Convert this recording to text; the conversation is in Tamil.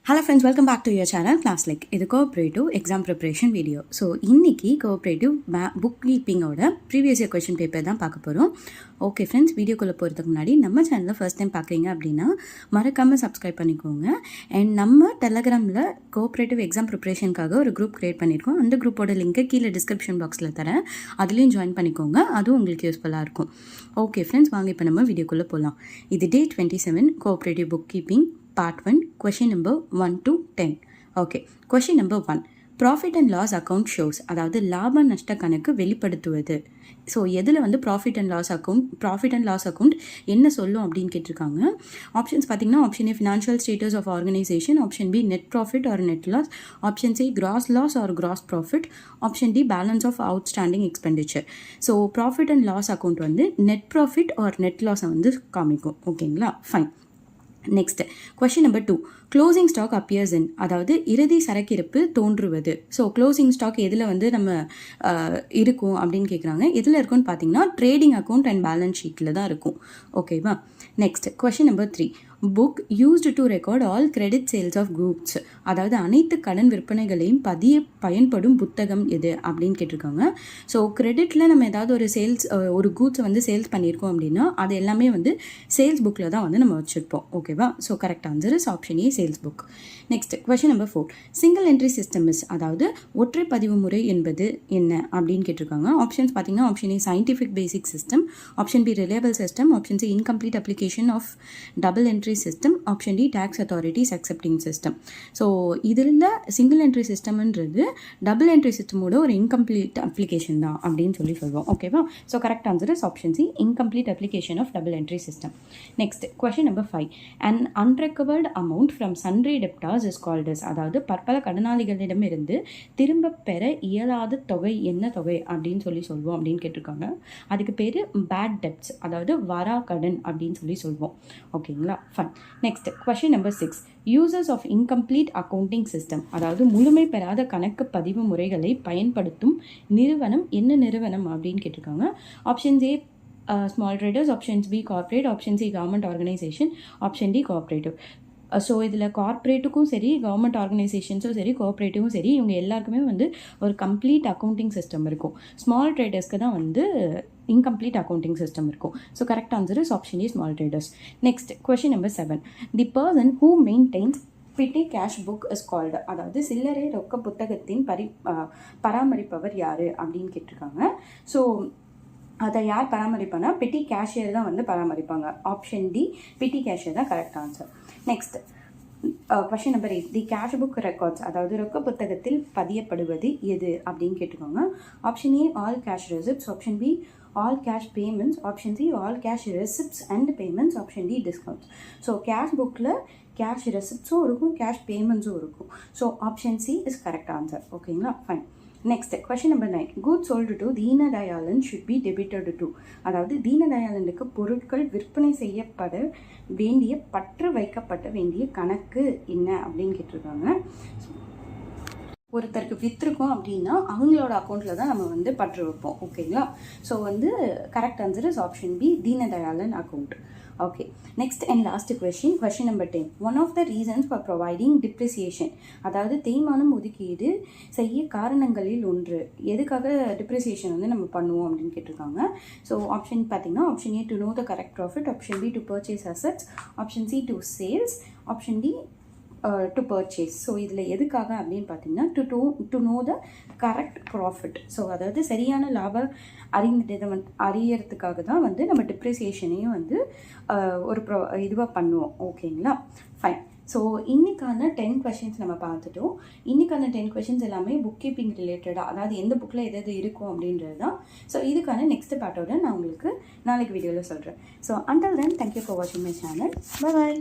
Hello friends, welcome back to your channel ClassLink. இது cooperative exam preparation video. So இன்றைக்கி கோஆப்ரேட்டிவ் புக் கீப்பிங்கோட ப்ரீவியஸ் இயர் கொஷின் பேப்பர் தான் பார்க்க போகிறோம். ஓகே ஃப்ரெண்ட்ஸ், வீடியோக்குள்ளே போகிறதுக்கு முன்னாடி நம்ம சேனலில் ஃபர்ஸ்ட் டைம் பார்க்குறீங்க அப்படின்னா மறக்காமல் சப்ஸ்கிரைப் பண்ணிக்கோங்க. அண்ட் நம்ம டெலகிராமில் கோஆப்ரேட்டிவ் எக்ஸாம் ப்ரிப்பரேஷனுக்காக ஒரு குரூப் க்ரியேட் பண்ணியிருக்கோம். அந்த குரூப்போட லிங்க்கை கீழே டிஸ்கிரிப்ஷன் பாக்ஸில் தரேன், அதுலேயும் ஜாயின் பண்ணிக்கோங்க. அதுவும் உங்களுக்கு யூஸ்ஃபுல்லாக இருக்கும். ஓகே ஃப்ரெண்ட்ஸ், வாங்க இப்போ நம்ம வீடியோக்குள்ளே போகலாம். இது டே 27 cooperative book keeping Part 1, question number 1 to 10. Okay, question number 1. Profit and loss account shows, அதாவது லாப நஷ்ட கணக்கு வெளிப்படுத்துவது. ஸோ எதில் வந்து ப்ராஃபிட் அண்ட் லாஸ் அக்கௌண்ட் என்ன சொல்லும் அப்படின்னு கேட்டிருக்காங்க. ஆப்ஷன்ஸ் பார்த்தீங்கன்னா, option A financial status of organisation, option B net profit or net loss, option C gross loss or gross profit, option D balance of outstanding expenditure. So profit and loss account வந்து நெட் ப்ராஃபிட் ஆர் நெட் லாஸை வந்து காமிக்கும். ஓகேங்களா, fine. Next question number 2. Closing stock appears in, அதாவது இறுதி சரக்கிருப்பு தோன்றுவது. ஸோ க்ளோசிங் ஸ்டாக் எதில் வந்து நம்ம இருக்கும் அப்படின்னு கேட்குறாங்க. எதில் இருக்கும்னு பார்த்தீங்கன்னா ட்ரேடிங் அக்கௌண்ட் அண்ட் பேலன்ஸ் ஷீட்டில் தான் இருக்கும். ஓகேவா. Next question number 3. Book used to record all credit sales of goods, அதாவது அனைத்து கடன் விற்பனைகளையும் பயன்படும் புத்தகம் எது அப்படின்னு கேட்டிருக்காங்க. ஸோ கிரெடிட்டில் நம்ம ஏதாவது ஒரு கூட்ஸை வந்து சேல்ஸ் பண்ணியிருக்கோம் அப்படின்னா அது எல்லாமே வந்து சேல்ஸ் புக்கில் தான் வந்து நம்ம வச்சுருப்போம். ஓகேவா. So correct answer is option A, sales book. Next question number 4. Single entry system is, அதாவது ஒற்றை பதிவு முறை என்பது என்ன அப்படின்னு கேட்டிருக்காங்க. ஆப்ஷன்ஸ் பார்த்தீங்கன்னா, option A scientific basic system, option B reliable system, option C incomplete application of double entry system, option D tax authorities accepting system. So இதில் சிங்கிள் என்ட்ரி சிஸ்டம்ன்றது டபுள் என்ட்ரி சிஸ்டமோட ஒரு இன்கம்ப்ளீட் அப்ளிகேஷன் தான் அப்படின்னு சொல்லுவோம். ஓகேவா. So correct answer is option C, incomplete application of double entry system. Next question number 5. Un unrecovered amount from sundry debtors is called as, அதாவது பற்பல கடனாளிகளிடமிருந்து திரும்ப பெற இயலாத தொகை என்ன தொகை அப்படின்னு சொல்லுவோம் அப்படின்னு கேட்டிருக்காங்க. அதுக்கு பேர் பேட் டெப்ட்ஸ், அதாவது வரா கடன் அப்படின்னு சொல்லுவோம். ஓகேங்களா, fine. Next question number 6. Users of incomplete accounting system, அதாவது முழுமை பெறாத கணக்கு பதிவு முறைகளை பயன்படுத்தும் நிறுவனம் என்ன நிறுவனம் அப்படின்னு கேட்டிருக்காங்க. Options A small traders, options B corporate, option C government organisation, option D cooperative. So இதில் கார்ப்பரேட்டுக்கும் சரி, கவர்மெண்ட் ஆர்கனைசேஷன்ஸும் சரி, கோஆப்ரேட்டிவும் சரி, இவங்க எல்லாருக்குமே வந்து ஒரு கம்ப்ளீட் அக்கௌண்டிங் சிஸ்டம் இருக்கும். ஸ்மால் ட்ரேடர்ஸ்க்கு தான் வந்து இன்கம்ப்ளீட் அக்கௌண்டிங் சிஸ்டம் இருக்கும். So correct answer is option A, small traders. Next question number 7. The person who maintains petty cash book is called, அதாவது சில்லறை ரொக்க புத்தகத்தின் பராமரிப்பவர் யார் அப்படின்னு கேட்டிருக்காங்க. ஸோ அதை யார் பராமரிப்பாங்கன்னா பெட்டி கேஷியர் தான் வந்து பராமரிப்பாங்க. ஆப்ஷன் டி, பெட்டி கேஷியர் தான் correct answer. Next question number 8. The cash book records, அதாவது ரொக்க புத்தகத்தில் பதியப்படுவது எது அப்படின்னு கேட்டுக்கோங்க. Option A all cash receipts, option B all cash payments, option C all cash receipts and payments, option D discounts. So cash புக்கில் கேஷ் ரெசிப்ட்ஸும் இருக்கும், கேஷ் பேமெண்ட்ஸும் இருக்கும். So option C is correct answer. ஓகேங்களா, fine. Next question number 9. Goods sold to Deenadayalan should be debited to, அதாவது தீனதயாளனுக்கு பொருட்கள் விற்பனை செய்யப்பட வேண்டிய பற்று வைக்கப்பட வேண்டிய கணக்கு என்ன அப்படின்னு கேட்டிருக்காங்க. ஒருத்தருக்கு விற்றுருக்கோம் அப்படின்னா அவங்களோட அக்கௌண்ட்டில் தான் நம்ம வந்து பற்று வைப்போம். ஓகேங்களா. ஸோ வந்து correct answer is option B, Deenadayalan account. Okay, next and last question number 10. One of the reasons for providing depreciation, அதாவது தேய்மானம் ஒதுக்கீடு செய்ய காரணங்களில் ஒன்று. எதுக்காக டிப்ரிசியேஷன் வந்து நம்ம பண்ணுவோம் அப்படின்னு கேட்டிருக்காங்க. ஸோ ஆப்ஷன் பார்த்தீங்கன்னா, option A to know the correct profit, option B to purchase assets, option C to sales, option D to purchase. So இதில் எதுக்காக அப்படின்னு பார்த்தீங்கன்னா to know the correct profit. So அதாவது சரியான லாபம் அறியறதுக்காக தான் வந்து நம்ம டிப்ரிசியேஷனையும் வந்து ஒரு இதுவாக பண்ணுவோம். ஓகேங்களா, ஃபைன். ஸோ இன்றைக்கான 10 கொஷின்ஸ் நம்ம பார்த்துட்டோம். இன்றைக்கான 10 கொஷின்ஸ் எல்லாமே புக் கீப்பிங் ரிலேட்டடாக, அதாவது எந்த புக்கில் எது இருக்கும் அப்படின்றது தான். ஸோ இதுக்கான நெக்ஸ்ட் பார்ட்டோட நான் உங்களுக்கு நாளைக்கு வீடியோவில் சொல்கிறேன். So until then, thank you for வாட்சிங் மை சேனல். Bye bye.